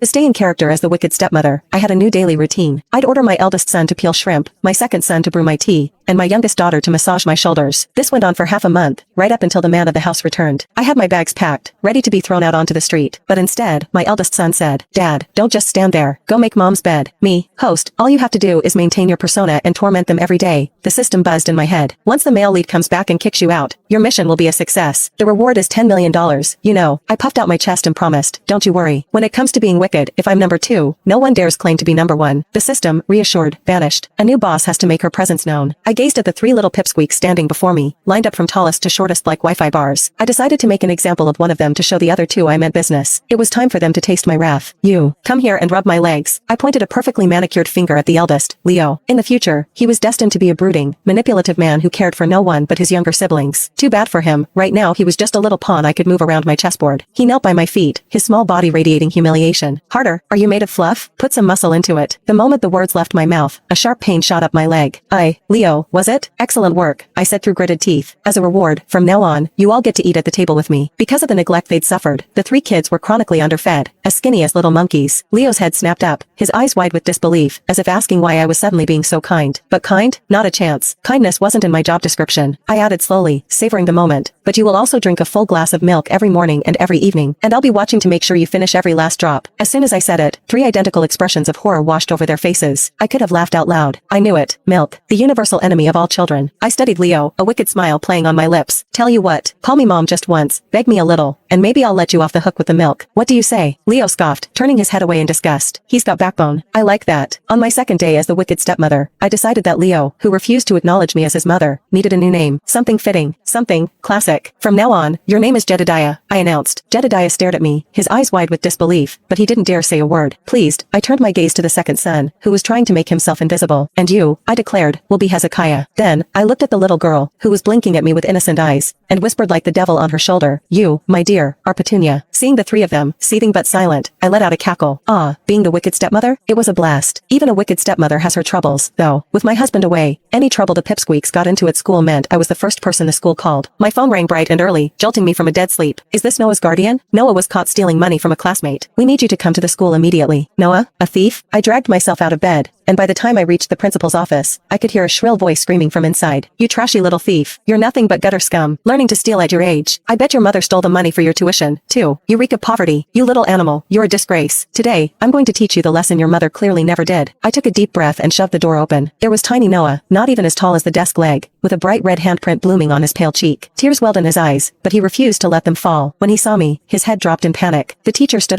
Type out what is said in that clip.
To stay in character as the wicked stepmother, I had a new daily routine. I'd order my eldest son to peel shrimp, my second son to brew my tea, and my youngest daughter to massage my shoulders. This went on for half a month, right up until the man of the house returned. I had my bags packed, ready to be thrown out onto the street, but instead, my eldest son said, "Dad, don't just stand there. Go make mom's bed." Me, host, all you have to do is maintain your persona and torment them every day. The system buzzed in my head. Once the male lead comes back and kicks you out, your mission will be a success. The reward is $10 million. You know, I puffed out my chest and promised, "Don't you worry. When it comes to being wicked, if I'm number 2, no one dares claim to be number 1. The system, reassured, vanished. A new boss has to make her presence known. I gazed at the 3 little pipsqueaks standing before me, lined up from tallest to shortest like Wi-Fi bars. I decided to make an example of one of them to show the other 2 I meant business. It was time for them to taste my wrath. "You, come here and rub my legs." I pointed a perfectly manicured finger at the eldest, Leo. In the future, he was destined to be a brooding, manipulative man who cared for no one but his younger siblings. Too bad for him. Right now he was just a little pawn I could move around my chessboard. He knelt by my feet, his small body radiating humiliation. "Harder. Are you made of fluff? Put some muscle into it." The moment the words left my mouth, a sharp pain shot up my leg. Leo, was it? "Excellent work," I said through gritted teeth. "As a reward, from now on, you all get to eat at the table with me." Because of the neglect they'd suffered, the 3 kids were chronically underfed, as skinny as little monkeys. Leo's head snapped up, his eyes wide with disbelief, as if asking why I was suddenly being so kind. But kind? Not a chance. Kindness wasn't in my job description. I added slowly, savoring the moment. "But you will also drink a full glass of milk every morning and every evening, and I'll be watching to make sure you finish every last drop." As soon as I said it, 3 identical expressions of horror washed over their faces. I could have laughed out loud. I knew it. Milk. The universal enemy of all children. I studied Leo, a wicked smile playing on my lips. "Tell you what, call me mom just once, beg me a little, and maybe I'll let you off the hook with the milk. What do you say?" Leo scoffed, turning his head away in disgust. "He's got backbone. I like that." On my second day as the wicked stepmother, I decided that Leo, who refused to acknowledge me as his mother, needed a new name. Something fitting. Something classic. "From now on, your name is Jedediah," I announced. Jedediah stared at me, his eyes wide with disbelief, but he didn't dare say a word. Pleased, I turned my gaze to the second son, who was trying to make himself invisible. "And you," I declared, "will be Hezekiah." Then, I looked at the little girl, who was blinking at me with innocent eyes, and whispered like the devil on her shoulder, "You, my dear, are Petunia." Seeing the 3 of them, seething but silent, I let out a cackle. Being the wicked stepmother? It was a blast. Even a wicked stepmother has her troubles, though. With my husband away, any trouble the pipsqueaks got into at school meant I was the first person the school called. My phone rang bright and early, jolting me from a dead sleep. "Is this Noah's guardian? Noah was caught stealing money from a classmate. We need you to come to the school immediately." "Noah? A thief?" I dragged myself out of bed, and by the time I reached the principal's office, I could hear a shrill voice screaming from inside. "You trashy little thief. You're nothing but gutter scum, learning to steal at your age. I bet your mother stole the money for your tuition, too. You reek of poverty. You little animal. You're a disgrace. Today, I'm going to teach you the lesson your mother clearly never did." I took a deep breath and shoved the door open. There was tiny Noah, not even as tall as the desk leg, with a bright red handprint blooming on his pale cheek. Tears welled in his eyes, but he refused to let them fall. When he saw me, his head dropped in panic. The teacher stood up